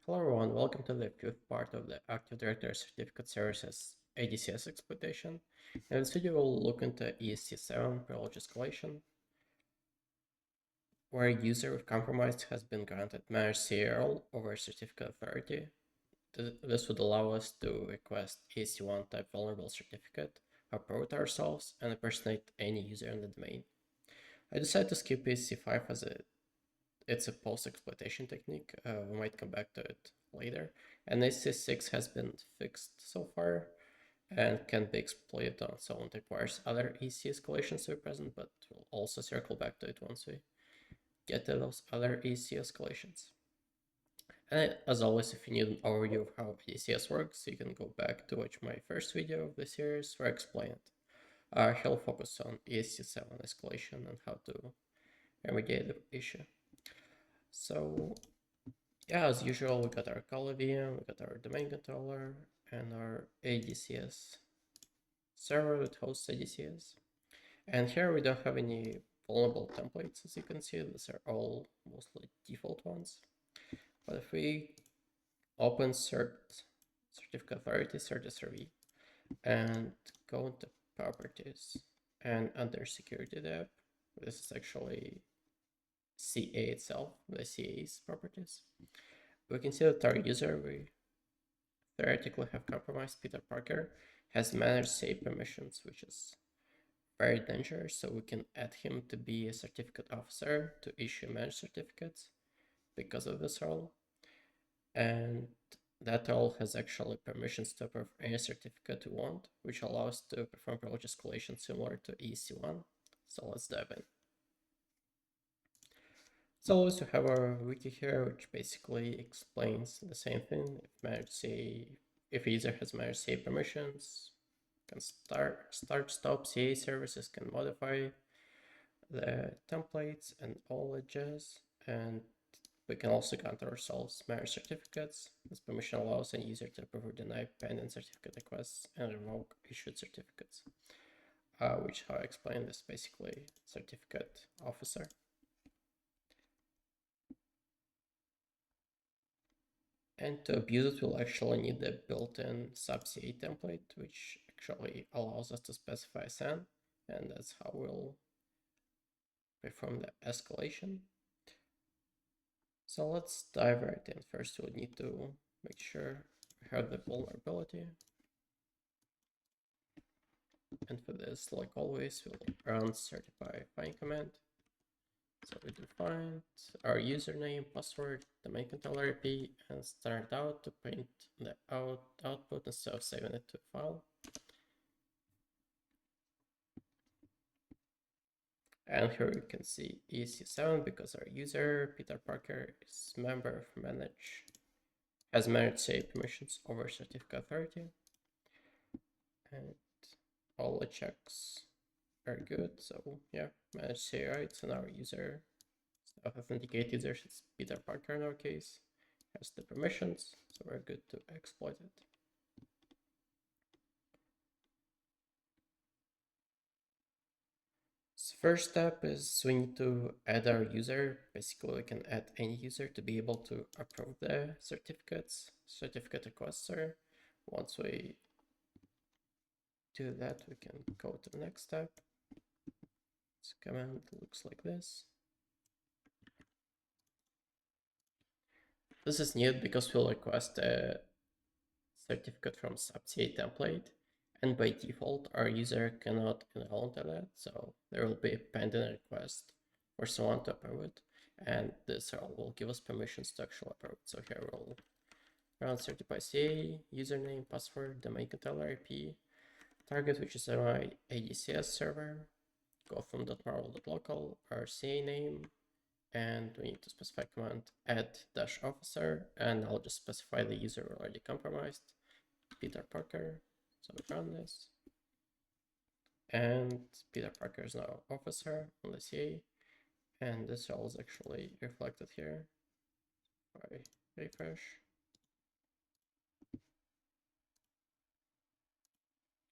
Hello everyone, welcome to the fifth part of the Active Directory Certificate Services ADCS exploitation. In this video we'll look into ESC7 privilege escalation, where a user with compromise has been granted ManageCA over certificate authority. This would allow us to request ESC1 type vulnerable certificate, approve it ourselves, and impersonate any user in the domain. I decided to skip ESC5 as it's a post-exploitation technique. We might come back to it later. And ESC6 has been fixed so far and can be exploited on its own. It requires other EC escalations to be present, but we'll also circle back to it once we get to those other EC escalations. And as always, if you need an overview of how ADCS works, you can go back to watch my first video of the series where I explain it. He'll focus on ESC7 escalation and how to remediate the issue. So yeah, as usual, we got our call VM, we got our domain controller, and our ADCS server that hosts ADCS. And here we don't have any vulnerable templates, as you can see. These are all mostly default ones. But if we open certificate authority, certsrv, and go into properties, and under security tab, this is actually CA itself, the CA's properties. We can see that our user we theoretically have compromised, Peter Parker, has ManageCA permissions, which is very dangerous. So we can add him to be a certificate officer to issue managed certificates because of this role. And that role has actually permissions to approve any certificate we want, which allows to perform privilege escalation similar to ESC1. So let's dive in. So we also have our wiki here, which basically explains the same thing. If a user has ManageCA permissions, can start, stop CA services, can modify the templates and all that jazz. And we can also grant ourselves managed certificates. This permission allows any user to approve or deny pending certificate requests and revoke issued certificates, which how I explained is basically certificate officer. And to abuse it, we'll actually need the built-in sub-CA template, which actually allows us to specify SAN, and that's how we'll perform the escalation. So let's dive right in. First, we'll need to make sure we have the vulnerability. And for this, like always, we'll run certify find command. So we define our username, password, domain controller IP, and start out to print the output instead of saving it to a file. And here you can see ESC7 because our user, Peter Parker, is member of has ManageCA permissions over certificate authority. And all the checks are good. So yeah, ManageCA rights, and our user, authenticate user is Peter Parker in our case, has the permissions, so we're good to exploit it. So first step is we need to add our user. Basically, we can add any user to be able to approve the certificate requester. Once we do that, we can go to the next step. This command looks like this. This is needed because we'll request a certificate from sub-CA template, and by default, our user cannot enroll into that, so there will be a pending request for someone to approve it, and this role will give us permissions to actually approve it. So here we'll run certify CA, username, password, domain controller IP, target, which is my ADCS server, go from .marvel.local, our CA name, and we need to specify command add-officer, and I'll just specify the user already compromised, Peter Parker. So we run this, and Peter Parker is now officer on the CA, and this role is actually reflected here by refresh.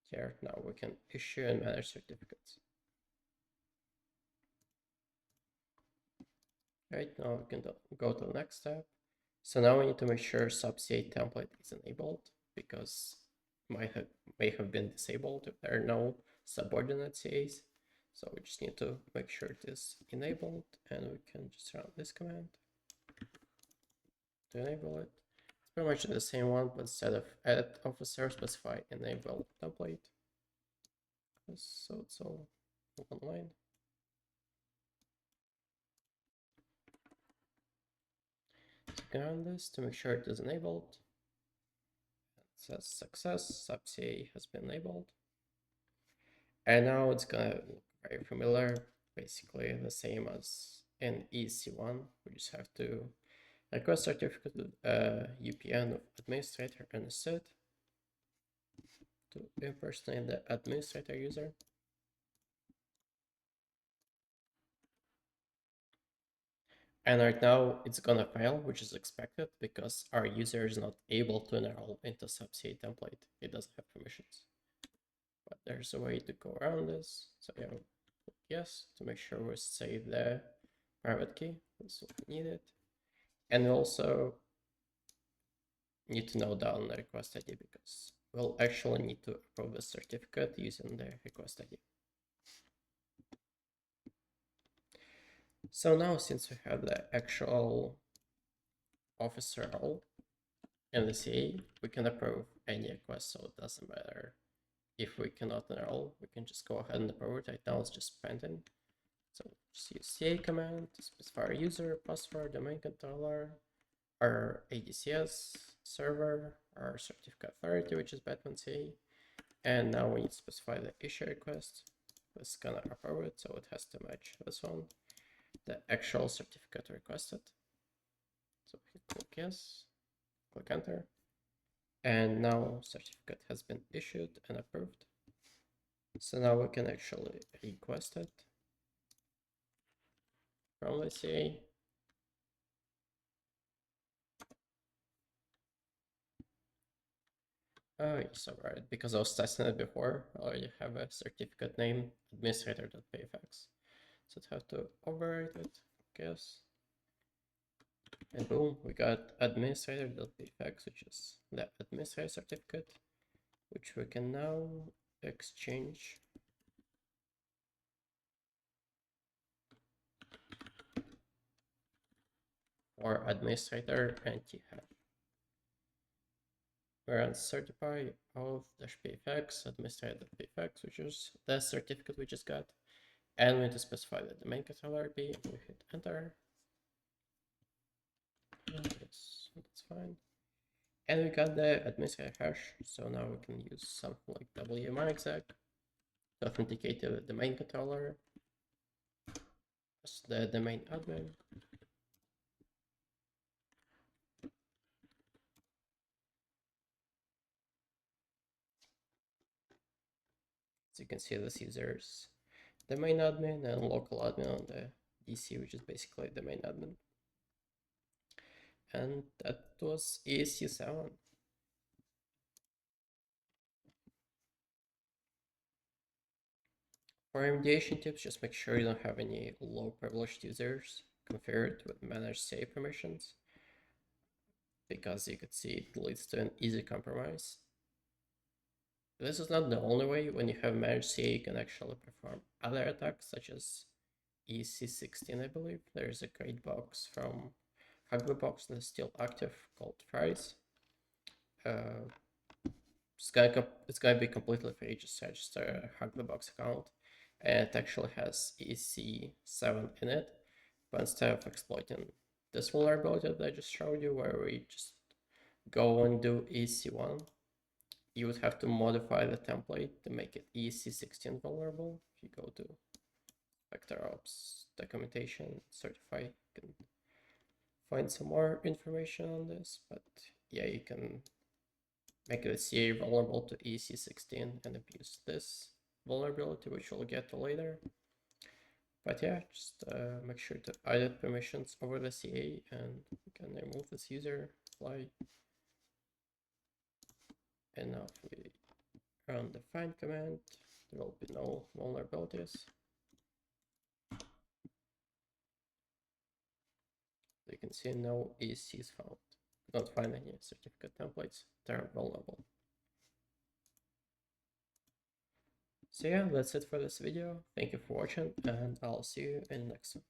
Here now we can issue and manage certificates. Right, now we can go to the next step. So now we need to make sure subCA template is enabled, because may have been disabled if there are no subordinate CAs. So we just need to make sure it is enabled, and we can just run this command to enable it. It's pretty much the same one, but instead of edit officer, specify enable template. So it's all one line. So you can run this to make sure it is enabled. It says success, subCA has been enabled. And now it's gonna look very familiar, basically the same as in ESC1. We just have to request certificate with UPN of administrator and set to impersonate the administrator user. And right now it's gonna fail, which is expected because our user is not able to enroll into subCA template. It doesn't have permissions. But there's a way to go around this. So yeah, yes, to make sure we save the private key. This will be needed. And we also need to note down the request ID because we'll actually need to approve the certificate using the request ID. So now, since we have the actual officer role in the CA, we can approve any request, so it doesn't matter if we cannot enroll, we can just go ahead and approve it. Right now it's just pending. So just use CA command to specify our user, password, domain controller, our ADCS server, our certificate authority, which is Batman CA. And now we need to specify the issue request. This is gonna approve it, so it has to match this one, the actual certificate requested. So we click yes, click enter. And now certificate has been issued and approved. So now we can actually request it from the CA. Oh, yes, alright, because I was testing it before, I already have a certificate name, administrator.pfx. So I have to overwrite it, guess. And boom, we got administrator.pfx, which is the administrator certificate, which we can now exchange for administrator and t-hash. We're on certify of-pfx administrator.pfx, which is the certificate we just got. And we need to specify the domain controller B. We hit enter. Yes, that's fine. And we got the administrator hash. So now we can use something like WMANEXEC to authenticate the domain controller as the domain admin. So you can see this user's domain admin and local admin on the DC, which is basically the main admin. And that was ESC7. For remediation tips, just make sure you don't have any low privileged users configured with ManageCA permissions, because you could see it leads to an easy compromise. This is not the only way. When you have ManageCA, you can actually perform other attacks such as ESC16, I believe. There's a great box from Hugbybox that's still active called Fries. It's gonna be completely free. Just register a Hugbybox account, and it actually has ESC7 in it. But instead of exploiting this vulnerability that I just showed you, where we just go and do ESC1, you would have to modify the template to make it ESC16 vulnerable. If you go to vector ops documentation certify, you can find some more information on this. But yeah, you can make the CA vulnerable to ESC16 and abuse this vulnerability, which we'll get to later. But yeah, just make sure to edit permissions over the CA, and we can remove this user, apply. And now if we run the find command, there will be no vulnerabilities. You can see no ESCs found. don't find any certificate templates that are vulnerable. So yeah, that's it for this video. Thank you for watching, and I'll see you in the next one.